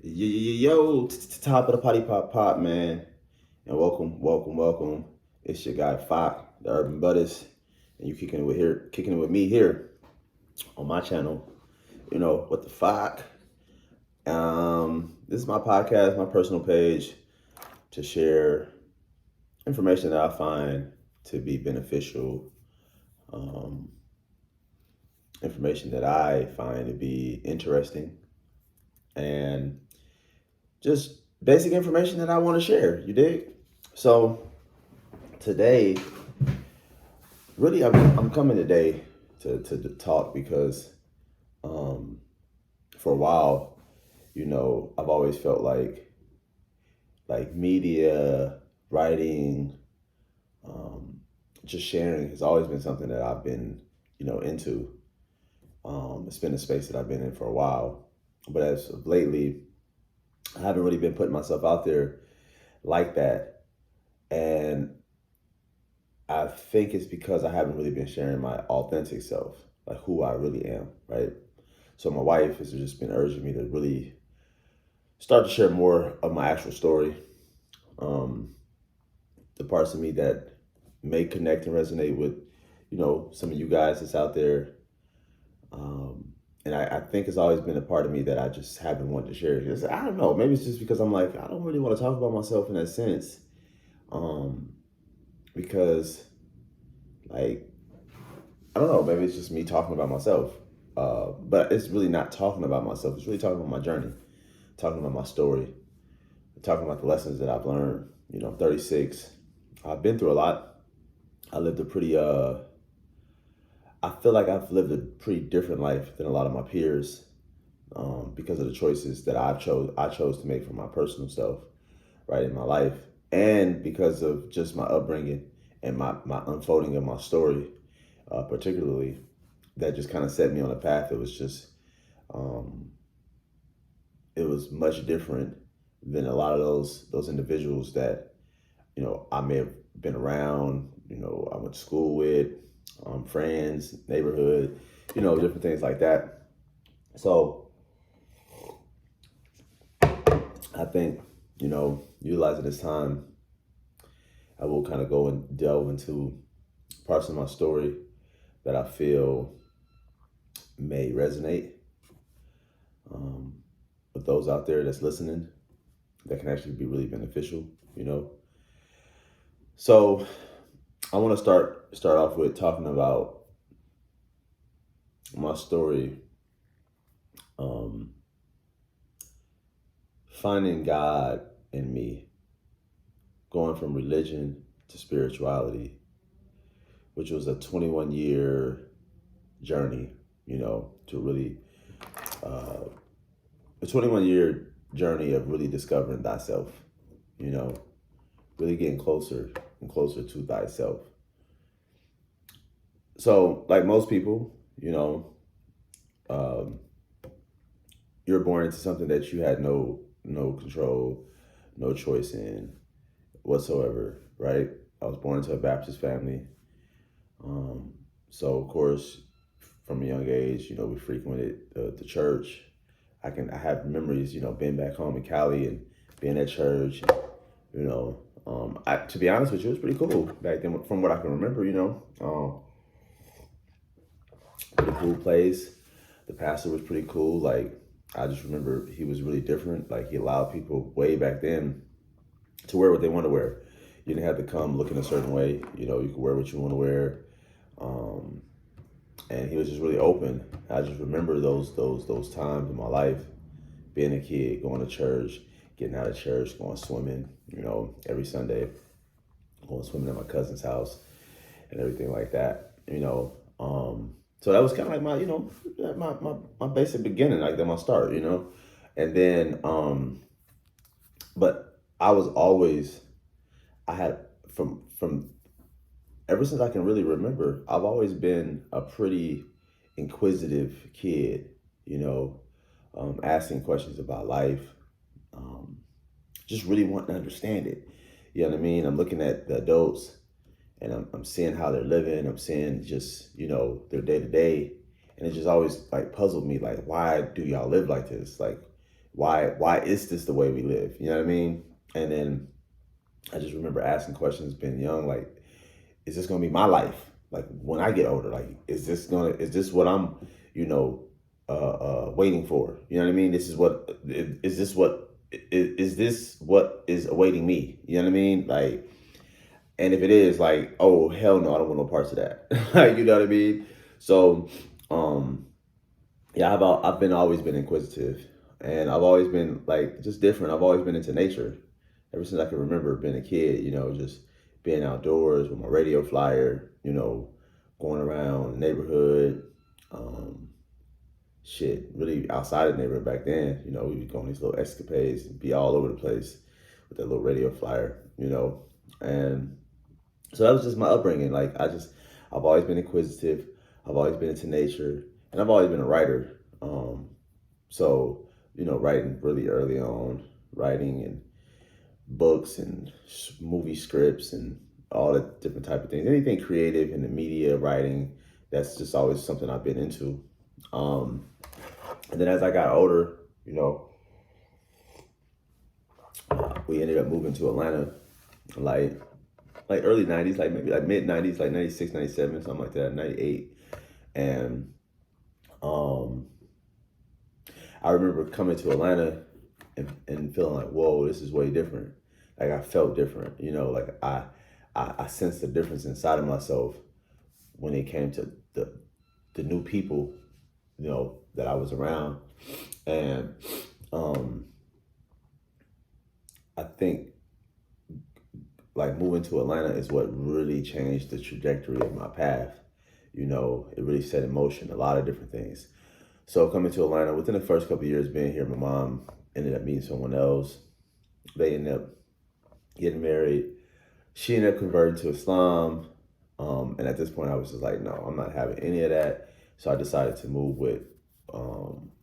Yo, top of the potty pop, man. And welcome. It's your guy Faak, the Urban Buddhist, and you kicking it with me here on my channel. What the fuck? This is my podcast, my personal page to share information that I find to be beneficial, um, information that I find to be interesting, and just basic information that I want to share. You dig? So today, really, I'm coming today to talk because um, for a while, I've always felt like media, writing, um, just sharing has always been something that I've been into. It's been a space that I've been in for a while, but as of lately, I haven't really been putting myself out there like that, and I think it's because I haven't really been sharing my authentic self, like who I really am, right? So my wife has just been urging me to really start to share more of my actual story, um, the parts of me that may connect and resonate with, some of you guys that's out there. And I think it's always been a part of me that I just haven't wanted to share. I don't know. Maybe it's just because I'm like, I don't really want to talk about myself in that sense. Um, because like I don't know, maybe it's just me talking about myself. But it's really not talking about myself. It's really talking about my journey, talking about my story, talking about the lessons that I've learned. I'm 36. I've been through a lot. I lived a pretty, I feel like I've lived a pretty different life than a lot of my peers, because of the choices that I chose to make for my personal self, right, in my life. And because of just my upbringing and my unfolding of my story, particularly, that just kind of set me on a path. Um, it was much different than a lot of those individuals that I may have been around. I went to school with, friends, neighborhood, different things like that. So I think utilizing this time, I will kind of go and delve into parts of my story that I feel may resonate, um, with those out there that's listening, that can actually be really beneficial, you know. So I want to start off with talking about my story, um, finding God in me, going from religion to spirituality, which was a 21-year journey, to really a 21-year journey of really discovering thyself, you know, really getting closer and closer to thyself. So, like most people, um, you're born into something that you had no control, no choice in whatsoever, right? I was born into a Baptist family, um, so of course, from a young age, we frequented the church. I have memories, being back home in Cali and being at church. To be honest with you, it was pretty cool back then, from what I can remember. Pretty cool place. The pastor was pretty cool. Like, I just remember he was really different. Like, he allowed people way back then to wear what they want to wear. You didn't have to come looking a certain way. You could wear what you want to wear. Um, and he was just really open. I just remember those times in my life, being a kid, going to church, getting out of church, going swimming. Every Sunday, going swimming at my cousin's house and everything like that. So that was kind of like my basic beginning, like my start. And then but I was always I had from ever since I can really remember, I've always been a pretty inquisitive kid, asking questions about life, um, just really wanting to understand it. You know what I mean? I'm looking at the adults and I'm seeing how they're living. I'm seeing just, their day to day. And it just always like puzzled me, like, why do y'all live like this? Like, why is this the way we live? You know what I mean? And then I just remember asking questions being young, like, is this gonna be my life? Like when I get older, like, is this what I'm, you know, waiting for? You know what I mean? Is this what is awaiting me? You know what I mean? Like, and if it is, like, oh hell no, I don't want no parts of that. Like, you know what I mean? So, um, yeah, I've been always been inquisitive, and I've always been like just different. I've always been into nature ever since I can remember being a kid. You know, just being outdoors with my radio flyer. You know, going around the neighborhood. Um, really outside of the neighborhood back then. You know, we would go on these little escapades and be all over the place with that little radio flyer. You know, and so that was just my upbringing. I've always been inquisitive. I've always been into nature, and I've always been a writer. So, you know, writing really early on, writing and books and movie scripts and all the different type of things. Anything creative in the media, writing, that's just always something I've been into. Um, and then as I got older, you know, we ended up moving to Atlanta, like early 90s, like maybe like mid 90s, like 96, 97, something like that, 98. And um, I remember coming to Atlanta and feeling like, whoa, this is way different. Like I felt different, you know, like I sensed the difference inside of myself when it came to the new people, you know, that I was around. And I think like moving to Atlanta is what really changed the trajectory of my path. You know, it really set in motion a lot of different things. So coming to Atlanta, within the first couple of years being here, my mom ended up meeting someone else. They ended up getting married. She ended up converting to Islam. And at this point, I was just like, no, I'm not having any of that. So I decided to move with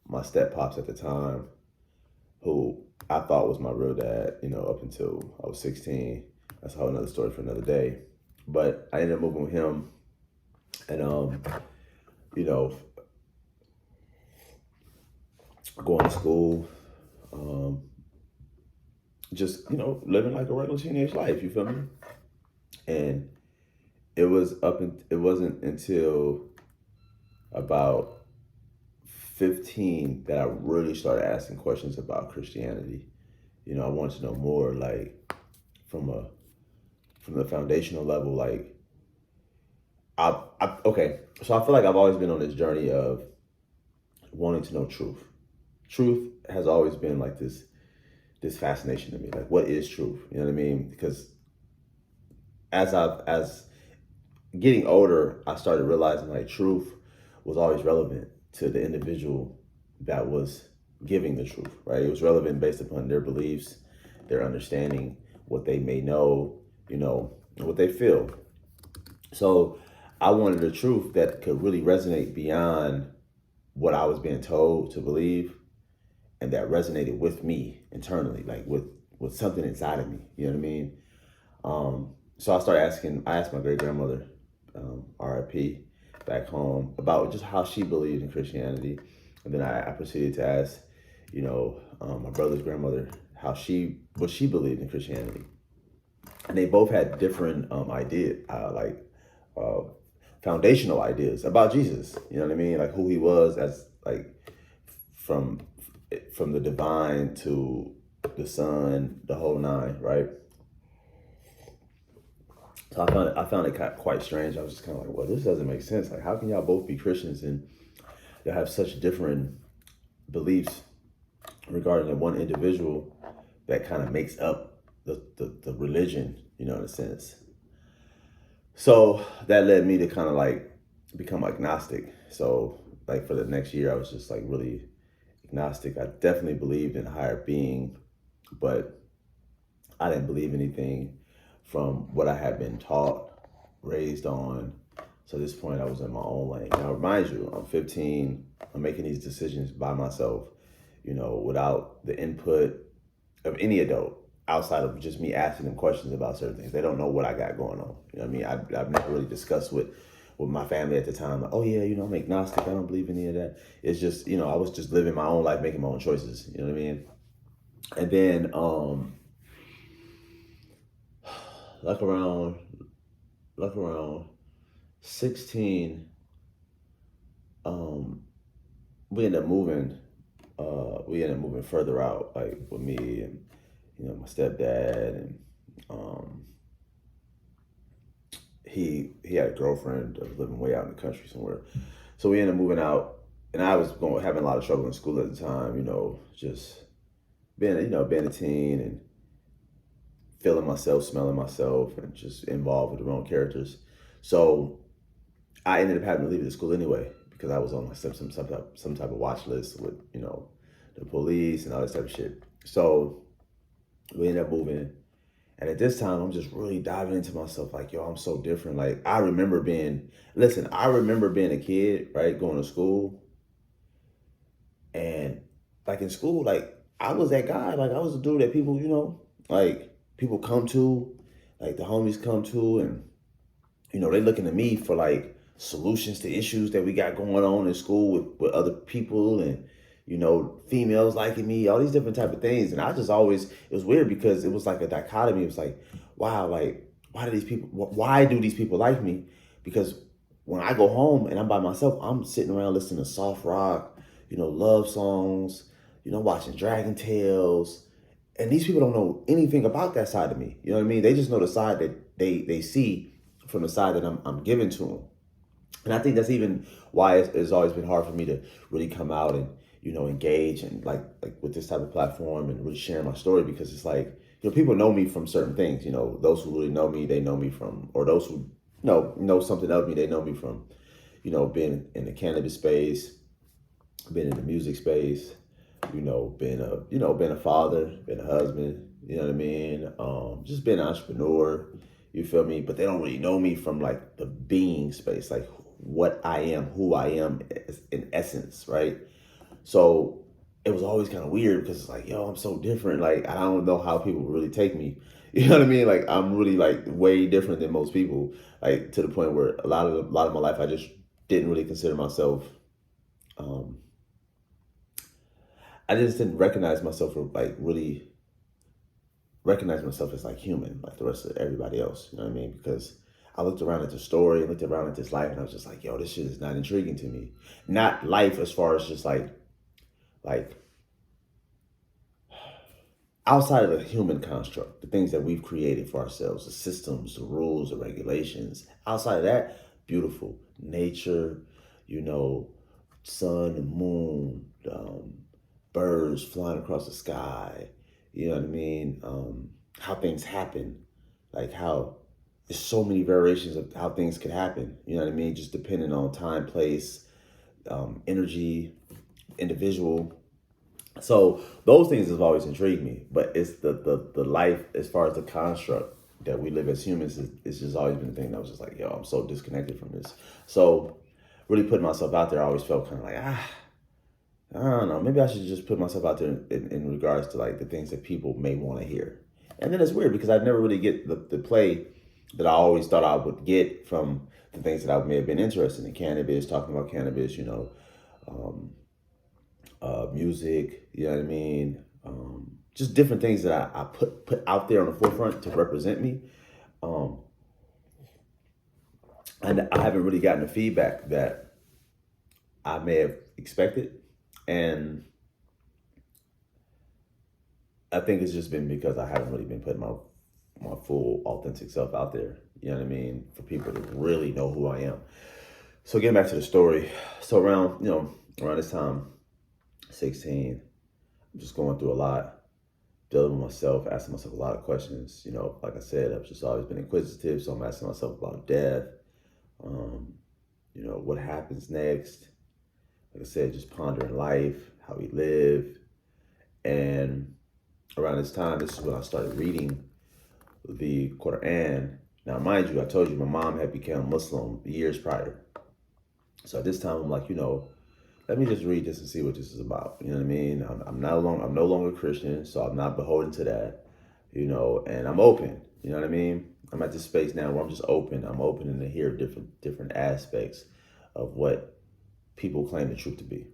my step pops at the time, who I thought was my real dad, you know, up until I was 16. That's a whole another story for another day. But I ended up moving with him. And, you know, going to school, just, you know, living like a regular teenage life, you feel me? And it wasn't until about 15 that I really started asking questions about Christianity. You know, I wanted to know more, like from the foundational level. Like okay, so I feel like I've always been on this journey of wanting to know truth. Truth has always been like this fascination to me. Like, what is truth? You know what I mean? Because as getting older, I started realizing like truth was always relevant to the individual that was giving the truth, right? It was relevant based upon their beliefs, their understanding, what they may know, you know, and what they feel. So I wanted a truth that could really resonate beyond what I was being told to believe, and that resonated with me internally, like with something inside of me. You know what I mean? So I asked my great grandmother, RIP, back home, about just how she believed in Christianity. And then I proceeded to ask, you know, my brother's grandmother what she believed in Christianity. And they both had different ideas, uh, foundational ideas about Jesus. You know what I mean? Like who he was as like from from the divine to the son, the whole nine, right? So I found it quite strange. I was just kind of like, well, this doesn't make sense. Like, how can y'all both be Christians and y'all have such different beliefs regarding the one individual that kind of makes up the religion, you know, in a sense. So that led me to kind of like become agnostic. So like for the next year, I was just like really agnostic. I definitely believed in a higher being, but I didn't believe anything from what I had been taught, raised on. So at this point, I was in my own lane. Now, mind you, I'm 15. I'm making these decisions by myself, you know, without the input of any adult outside of just me asking them questions about certain things. They don't know what I got going on. You know what I mean? I've never really discussed with with my family at the time. Like, oh yeah, I'm agnostic. I don't believe in any of that. It's just, I was just living my own life, making my own choices. You know what I mean? And then, like around, like around 16, um, we ended up moving. We ended up moving further out, like with me and my stepdad, and um, he had a girlfriend that was living way out in the country somewhere. So we ended up moving out, and I was having a lot of trouble in school at the time. Just being a teen and feeling myself, smelling myself, and just involved with the wrong characters. So I ended up having to leave the school anyway because I was on like some type of watch list with the police and all this type of shit. So we ended up moving, and at this time I'm just really diving into myself. Like, yo, I'm so different. Like I remember being a kid, right, going to school, and like in school, like I was that guy. Like I was the dude that people, like people come to, like the homies come to, and they looking to me for like solutions to issues that we got going on in school with other people, and females liking me, all these different type of things. And I just always, it was weird because it was like a dichotomy. It was like, wow, like why do these people like me? Because when I go home and I'm by myself, I'm sitting around listening to soft rock, love songs, watching Dragon Tales. And these people don't know anything about that side of me. You know what I mean? They just know the side that they see from the side that I'm giving to them. And I think that's even why it's always been hard for me to really come out and, engage and like with this type of platform and really sharing my story, because it's like, people know me from certain things. Those who really know me, they know me from, or those who know something of me, they know me from, being in the cannabis space, being in the music space, being a father, being a husband, you know what I mean? Just being an entrepreneur, you feel me? But they don't really know me from like the being space, like what I am, who I am in essence, right? So it was always kind of weird because it's like, yo, I'm so different. Like, I don't know how people really take me. You know what I mean? Like, I'm really like way different than most people. Like to the point where a lot of my life, I just didn't really consider myself. I just didn't recognize myself or like really recognize myself as like human, like the rest of everybody else. You know what I mean? Because I looked around at the story, looked around at this life, and I was just like, yo, this shit is not intriguing to me. Not life as far as just like outside of the human construct, the things that we've created for ourselves, the systems, the rules, the regulations. Outside of that, beautiful nature, sun and moon, birds flying across the sky. You know what I mean? How things happen, like how there's so many variations of how things could happen. You know what I mean? Just depending on time, place, energy, individual. So those things have always intrigued me, but it's the life as far as the construct that we live as humans is just always been the thing that was just like, yo, I'm so disconnected from this. So really putting myself out there, I always felt kind of like, I don't know, maybe I should just put myself out there in regards to like the things that people may want to hear. And then it's weird because I never really get the play that I always thought I would get from the things that I may have been interested in. Cannabis, talking about cannabis, music, you know what I mean? Just different things that I put out there on the forefront to represent me. And I haven't really gotten the feedback that I may have expected. And I think it's just been because I haven't really been putting my full authentic self out there. You know what I mean? For people to really know who I am. So getting back to the story. So around this time, 16, I'm just going through a lot, dealing with myself, asking myself a lot of questions. Like I said, I've just always been inquisitive. So I'm asking myself about death. What happens next? Like I said, just pondering life, how we live. And around this time, this is when I started reading the Quran. Now, mind you, I told you my mom had become Muslim years prior. So at this time, I'm like, let me just read this and see what this is about. You know what I mean? I'm no longer Christian, so I'm not beholden to that. And I'm open. You know what I mean? I'm at this space now where I'm just open. I'm open to hear different aspects of what people claim the truth to be.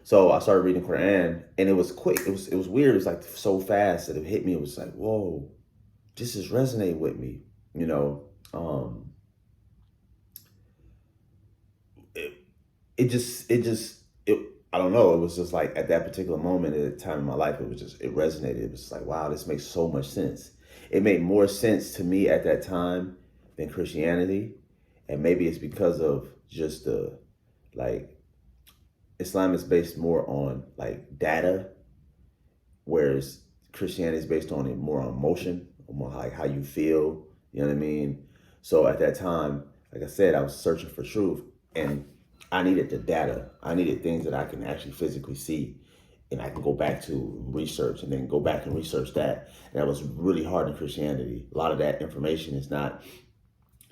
So I started reading Quran, and it was quick. It was weird. It was like so fast that it hit me. It was like, whoa, this is resonating with me. You know, it it I don't know. It was just like at that particular moment at the time in my life, it resonated. It was like, wow, this makes so much sense. It made more sense to me at that time than Christianity, and maybe it's because of just the like Islam is based more on like data, whereas Christianity is based on it more on emotion, more like how you feel. You know what I mean? So at that time, like I said, I was searching for truth, and I needed the data. I needed things that I can actually physically see, and I can go back to research, and then go back and research that. And that was really hard in Christianity. A lot of that information is not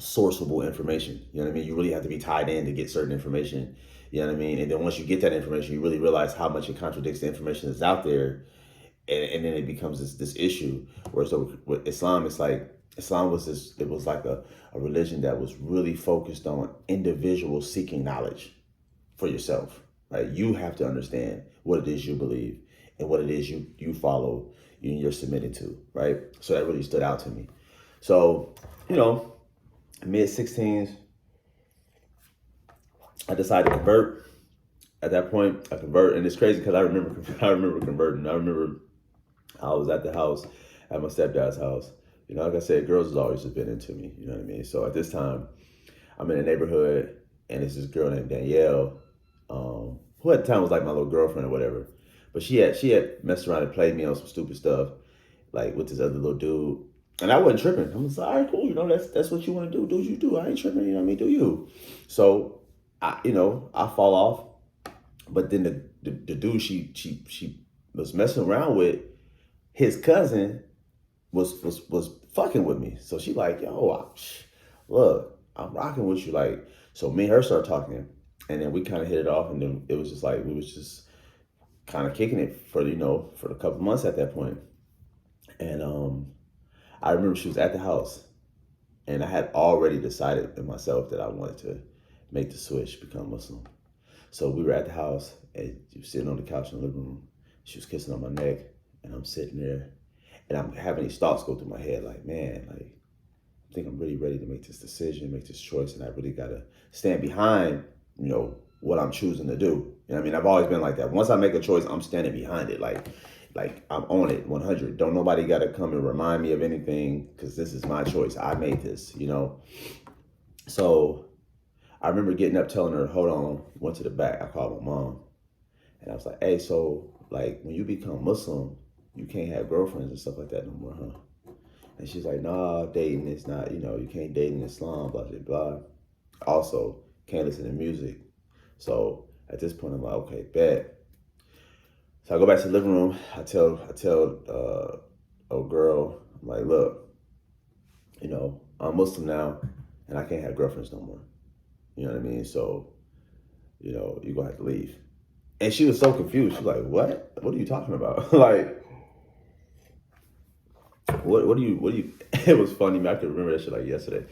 sourceable information. You know what I mean? You really have to be tied in to get certain information. You know what I mean? And then once you get that information, you really realize how much it contradicts the information that's out there. And then it becomes this issue. Whereas with Islam, it's like Islam was this, it was like a religion that was really focused on individuals seeking knowledge for yourself. Right? You have to understand what it is you believe and what it is you follow and you're submitted to. Right? So that really stood out to me. So, you know, mid-16s, I decided to convert. At that point, I convert, and it's crazy because I remember converting. I remember I was at the house, at my stepdad's house. You know, like I said, girls has always just been into me. You know what I mean? So at this time, I'm in a neighborhood, and it's this girl named Danielle, who at the time was like my little girlfriend or whatever. But she had messed around and played me on some stupid stuff, like with this other little dude. And I wasn't tripping. I was like, all right, cool. You know, that's what you want to do. Do you do? I ain't tripping. You know what I mean? Do you? So I fall off. But then the dude she was messing around with, his cousin was fucking with me. So she like, yo, look, I'm rocking with you. Like, so me and her started talking, and then we kind of hit it off, and then it was just like we was just kind of kicking it for for a couple months at that point. And I remember she was at the house, and I had already decided in myself that I wanted to make the switch, become Muslim. So we were at the house, and she was sitting on the couch in the living room. She was kissing on my neck, and I'm sitting there, and I'm having these thoughts go through my head, like, man, like, I think I'm really ready to make this decision, make this choice, and I really gotta stand behind, what I'm choosing to do. You know what I mean? I've always been like that. Once I make a choice, I'm standing behind it. Like I'm on it 100. Don't nobody gotta come and remind me of anything, because this is my choice. I made this, So I remember getting up, telling her, hold on, went to the back. I called my mom, and I was like, hey, so like when you become Muslim, you can't have girlfriends and stuff like that no more, huh? And she's like, nah, dating is not, you can't date in Islam, blah, blah, blah. Also, can't listen to music. So at this point, I'm like, okay, bet. So I go back to the living room. I tell old girl, I'm like, look, I'm Muslim now, and I can't have girlfriends no more. You know what I mean? So, you're going to have to leave. And she was so confused. She's like, what? What are you talking about? Like, what do you, it was funny, man. I could remember that shit like yesterday.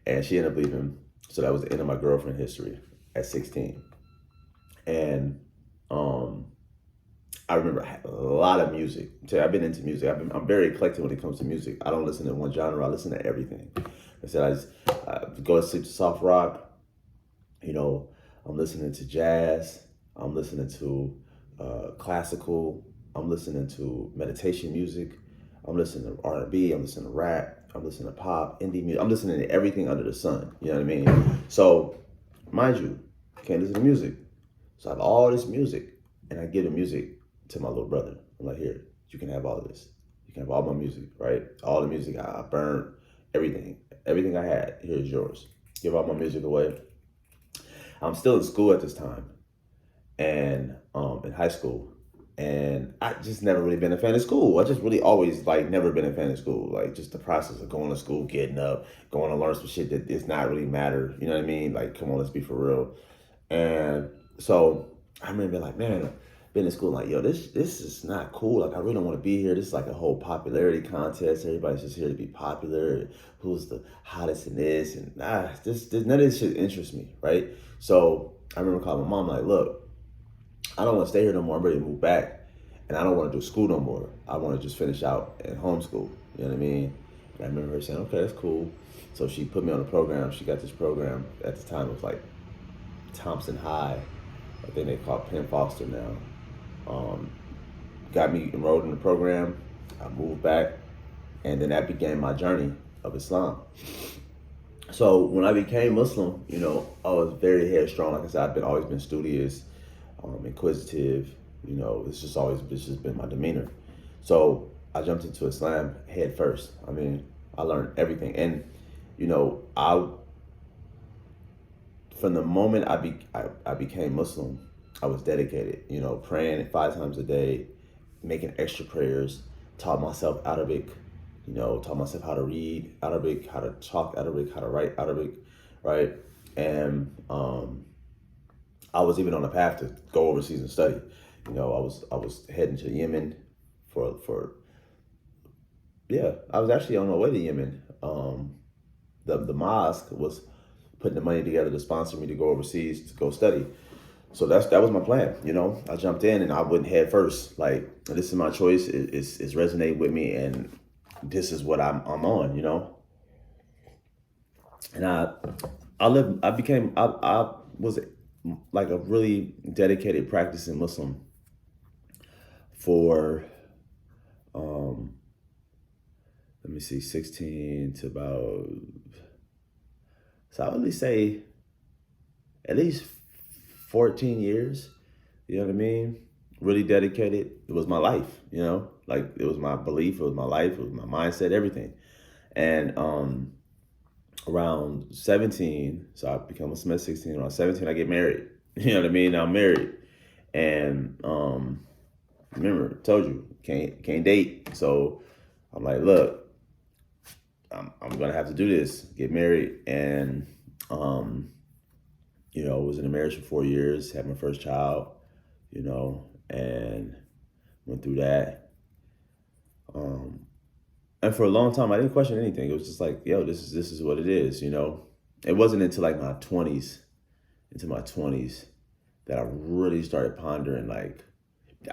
And she ended up leaving. So that was the end of my girlfriend history at 16. And I remember I had a lot of music. I've been into music. I'm very eclectic when it comes to music. I don't listen to one genre. I listen to everything. I said I just go to sleep to soft rock. I'm listening to jazz. I'm listening to classical. I'm listening to meditation music. I'm listening to R&B. I'm listening to rap. I'm listening to pop, indie music. I'm listening to everything under the sun. You know what I mean? So, mind you, can't listen to music. So I have all this music, and I give the music to my little brother. I'm like, here, you can have all of this. You can have all my music, right? All the music I burned, everything I had. Here's yours. Give all my music away. I'm still in school at this time, and in high school, and I just never really been a fan of school. I just really always never been a fan of school. Like just the process of going to school, getting up, going to learn some shit that does not really matter. You know what I mean? Like, come on, let's be for real. And so I remember being like, man, been in school like, yo, this is not cool. Like, I really don't want to be here. This is like a whole popularity contest. Everybody's just here to be popular. Who's the hottest in this? And none of this shit interests me, right? So I remember calling my mom like, look, I don't want to stay here no more. I'm ready to move back, and I don't want to do school no more. I want to just finish out in homeschool. You know what I mean? And I remember her saying, okay, that's cool. So she put me on a program. She got this program at the time. It was like Thompson High. I think they call it Penn Foster now. Um, Got me enrolled in the program. I moved back, and then that began my journey of Islam. So when I became Muslim, I was very headstrong. Like I said, always been studious, inquisitive. It's just been my demeanor. So I jumped into Islam head first. I mean, I learned everything, and I from the moment I became Muslim, I was dedicated. Praying 5 times a day, making extra prayers, taught myself Arabic. Taught myself how to read Arabic, how to talk Arabic, how to write Arabic, right? And I was even on a path to go overseas and study. I was heading to Yemen for yeah. I was actually on my way to Yemen. The mosque was putting the money together to sponsor me to go overseas to go study. So that was my plan. I jumped in and I went head first. Like, this is my choice. It's resonating with me, and this is what I'm on. And I was like a really dedicated practicing Muslim for let me see, 16 to about, so I would really say at least 14 years. You know what I mean? Really dedicated. It was my life, like it was my belief, it was my life, it was my mindset, everything. And around 17, so I become a Muslim at 16, around 17, I get married. You know what I mean? Now I'm married. And remember, I told you, can't date. So I'm like, look, I'm gonna have to do this, get married. And was in a marriage for 4 years, had my first child, and went through that. And for a long time, I didn't question anything. It was just like, yo, this is what it is. It wasn't until like my 20s, that I really started pondering. Like,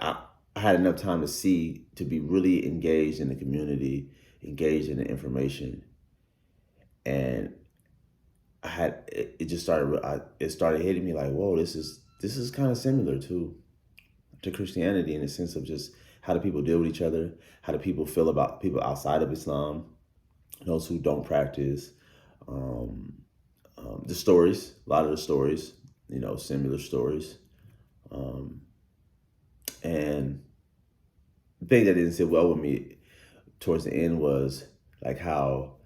I had enough time to be really engaged in the community, engaged in the information, and it started hitting me like, whoa, this is kind of similar to Christianity, in the sense of just how do people deal with each other, how do people feel about people outside of Islam, those who don't practice, the stories, a lot of the stories, similar stories, and the thing that didn't sit well with me towards the end was like how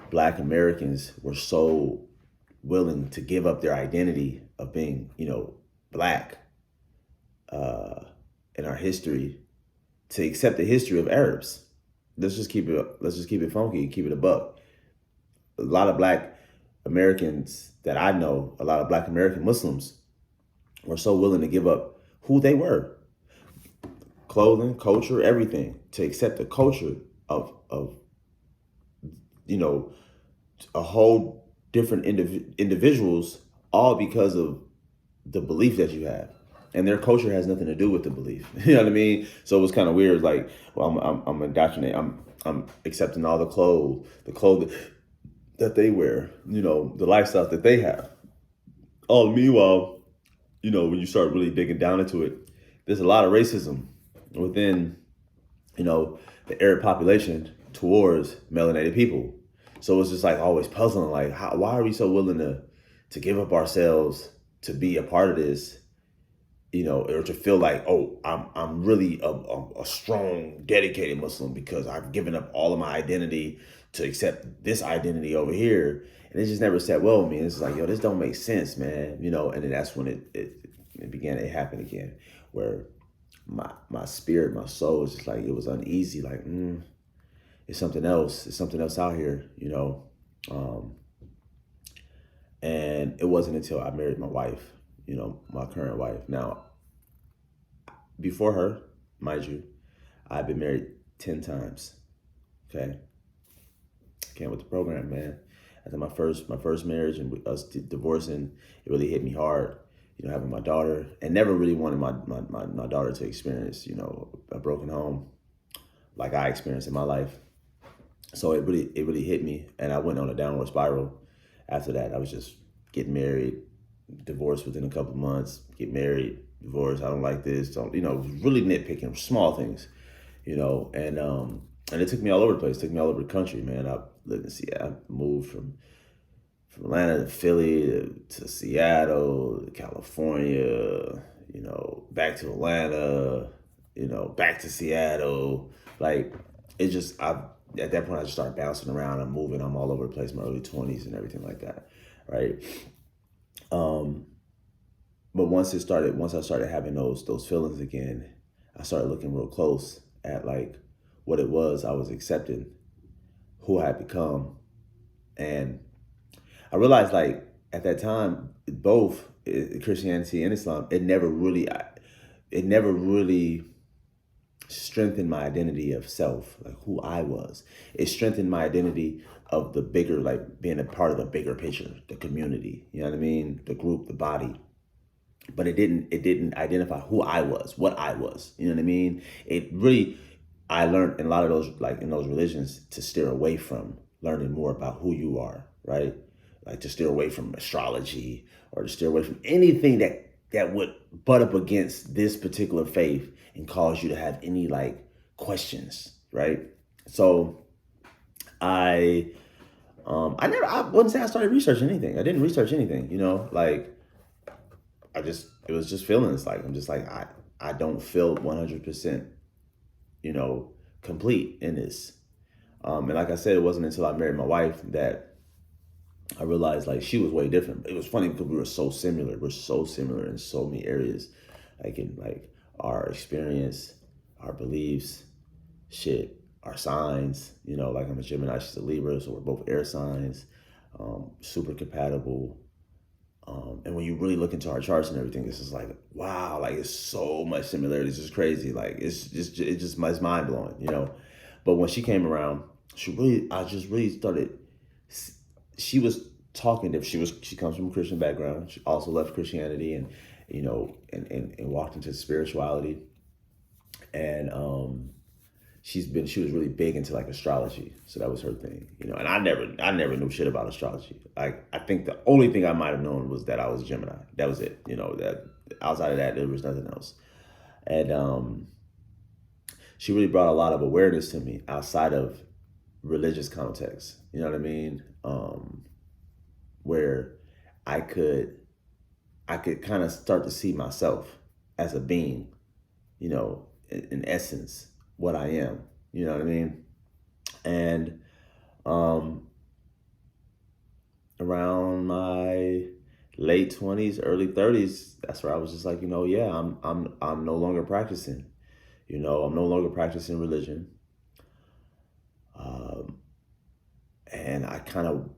Black Americans were so willing to give up their identity of being, Black, in our history, to accept the history of Arabs. Let's just keep it funky, keep it a buck. A lot of Black Americans that I know, a lot of Black American Muslims, were so willing to give up who they were, clothing, culture, everything, to accept the culture of a whole different individuals, all because of the belief that you have. And their culture has nothing to do with the belief. You know what I mean? So it was kind of weird. Like, well, I'm indoctrinated. I'm accepting all the clothes that they wear. The lifestyle that they have. Oh, meanwhile, when you start really digging down into it, there's a lot of racism within, the Arab population towards melanated people. So it's just like always puzzling. Like, why are we so willing to give up ourselves to be a part of this? Or to feel like, oh, I'm really a strong, dedicated Muslim because I've given up all of my identity to accept this identity over here. And it just never sat well with me. And it's like, yo, this don't make sense, man. And then that's when it began to happen again, where my spirit, my soul was just like, it was uneasy. Like, it's something else. It's something else out here, And it wasn't until I married my wife, my current wife. Now, before her, mind you, I've been married 10 times. Okay. Came with the program, man. After my first marriage and us divorcing, it really hit me hard. Having my daughter, and never really wanted my daughter to experience, a broken home like I experienced in my life. So it really hit me, and I went on a downward spiral. After that, I was just getting married, divorced within a couple of months, get married, divorce. I don't like this. Don't really nitpicking small things, and it took me all over the place. It took me all over the country, man. I lived in Seattle. I moved from Atlanta to Philly to Seattle, to California, back to Atlanta, back to Seattle. Like, it just, at that point, I just started bouncing around. I'm moving. I'm all over the place, my early 20s and everything like that, right? But once I started having those feelings again, I started looking real close at like what it was I was accepting, who I had become, and I realized like at that time, both Christianity and Islam, it never really strengthened my identity of self, like who I was. It strengthened my identity of the bigger, like being a part of the bigger picture, the community. You know what I mean? The group, the body. But it didn't identify who I was, what I was. You know what I mean? It really, I learned in a lot of those, like in those religions, to steer away from learning more about who you are, right? Like to steer away from astrology or to steer away from anything that would butt up against this particular faith and cause you to have any like questions, right? So I wouldn't say I started researching anything. I didn't research anything, like it was just feelings. Like, I'm just like, I don't feel 100%, complete in this. And like I said, it wasn't until I married my wife that I realized like she was way different. It was funny because we were so similar. We're so similar in so many areas, like in like our experience, our beliefs, shit, our signs. Like I'm a Gemini, she's a Libra, so we're both air signs, super compatible. And when you really look into our charts and everything, it's just like, wow, like it's so much similarities. It's just crazy. Like it's mind blowing. But when she came around, I just really started. She was talking to. She comes from a Christian background. She also left Christianity and, and walked into spirituality. And she was really big into like astrology, so that was her thing, And I never knew shit about astrology. Like, I think the only thing I might have known was that I was Gemini. That was it. That outside of that, there was nothing else. And she really brought a lot of awareness to me outside of religious context. You know what I mean? Where I could kind of start to see myself as a being, in essence, what I am. You know what I mean? And around my late 20s, early 30s, that's where I was just like, yeah, I'm no longer practicing. I'm no longer practicing religion. And I kind of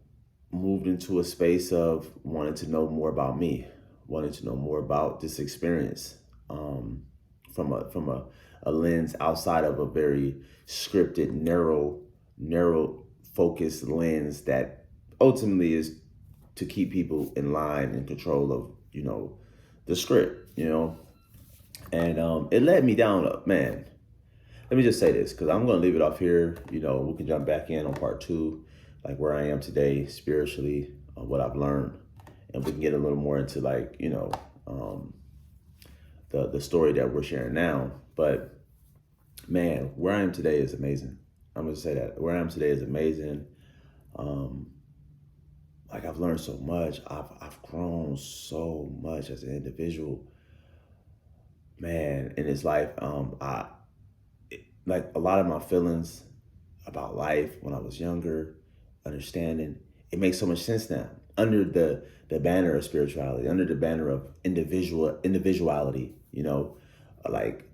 moved into a space of wanting to know more about me, wanting to know more about this experience, from a lens outside of a very scripted, narrow focused lens that ultimately is to keep people in line and control of, the script, And it led me down man. Let me just say this, because I'm going to leave it off here. We can jump back in on part 2, like where I am today spiritually, what I've learned, and we can get a little more into like, the story that we're sharing now. But man, where I am today is amazing. I'm going to say that. Where I am today is amazing. Like, I've learned so much. I've grown so much as an individual, man, in this life. Like a lot of my feelings about life when I was younger, understanding, it makes so much sense now under the banner of spirituality, under the banner of individuality, like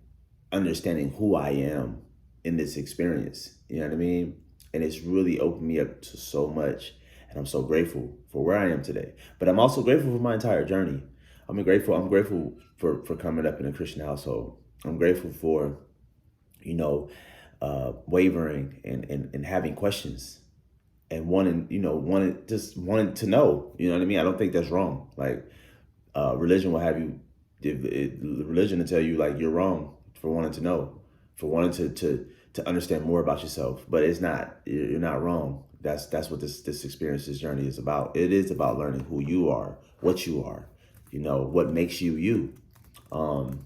understanding who I am in this experience. You know what I mean? And it's really opened me up to so much. And I'm so grateful for where I am today. But I'm also grateful for my entire journey. I'm grateful for coming up in a Christian household. I'm grateful for, you know, wavering and having questions and wanting to know. You know what I mean? I don't think that's wrong. Like religion will have you, religion will tell you like you're wrong for wanting to know, for wanting to understand more about yourself. But it's not. You're not wrong. That's what this experience, this journey is about. It is about learning who you are, what you are, what makes you you. Um,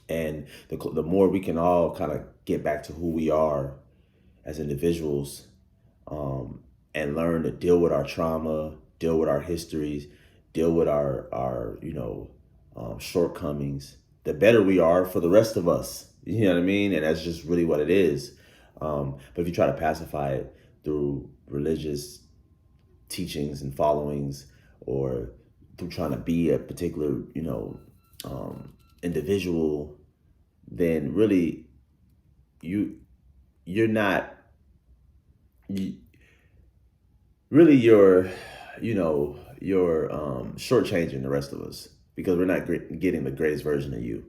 and the more we can all kind of get back to who we are as individuals, um, and learn to deal with our trauma, deal with our histories, deal with our shortcomings, the better we are for the rest of us. You know what I mean? And that's just really what it is. But if you try to pacify it through religious teachings and followings, or through trying to be a particular, individual, then really you're not you, really you're shortchanging the rest of us, because we're not getting the greatest version of you,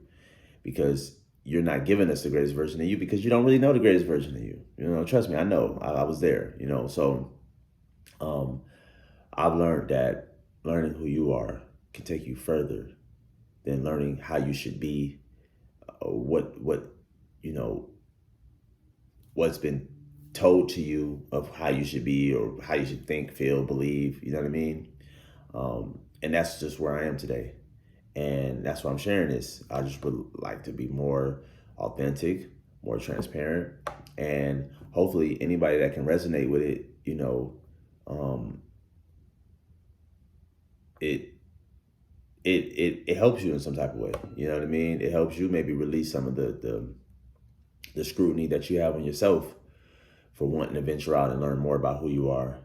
because you're not giving us the greatest version of you, because you don't really know the greatest version of you. Trust me, I know. I was there. So um, I've learned that learning who you are can take you further than learning how you should be, what you know what's been told to you of how you should be, or how you should think, feel, believe. You know what I mean? And that's just where I am today. And that's why I'm sharing this. I just would like to be more authentic, more transparent, and hopefully anybody that can resonate with it, um, it it helps you in some type of way. You know what I mean? It helps you maybe release some of the scrutiny that you have on yourself for wanting to venture out and learn more about who you are.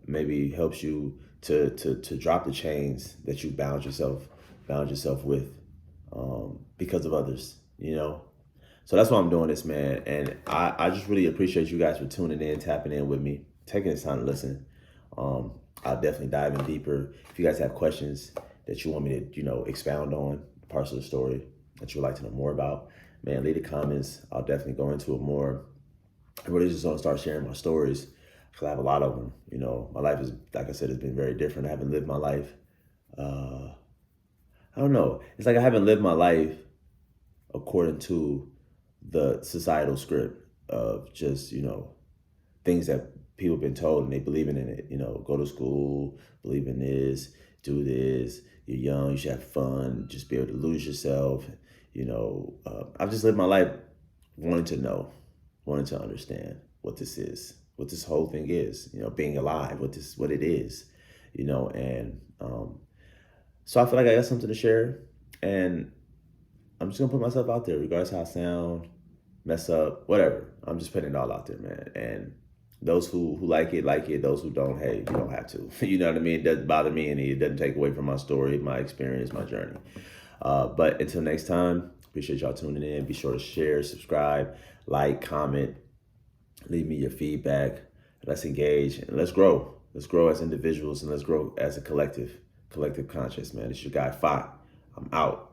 Maybe helps you to drop the chains that you bound yourself with, because of others. So that's why I'm doing this, man. And I just really appreciate you guys for tuning in, tapping in with me, taking this time to listen. I'll definitely dive in deeper. If you guys have questions that you want me to, expound on, parts of the story that you would like to know more about, man, leave the comments. I'll definitely go into it more. I really just want to start sharing my stories, because I have a lot of them. My life is, like I said, has been very different. I haven't lived my life. I don't know. It's like I haven't lived my life according to the societal script of just, things that people have been told and they believing in it. Go to school, believe in this, do this. You're young, you should have fun, just be able to lose yourself. I've just lived my life wanting to know, wanting to understand what this is, what this whole thing is. Being alive, what it is. And so I feel like I got something to share, and I'm just gonna put myself out there, regardless how I sound, mess up, whatever. I'm just putting it all out there, man. And those who like it, like it. Those who don't, hey, you don't have to. You know what I mean? It doesn't bother me, and it doesn't take away from my story, my experience, my journey. But until next time, appreciate y'all tuning in. Be sure to share, subscribe, like, comment, leave me your feedback. Let's engage and let's grow. Let's grow as individuals, and let's grow as a collective conscious, man. It's your guy, Faak. I'm out.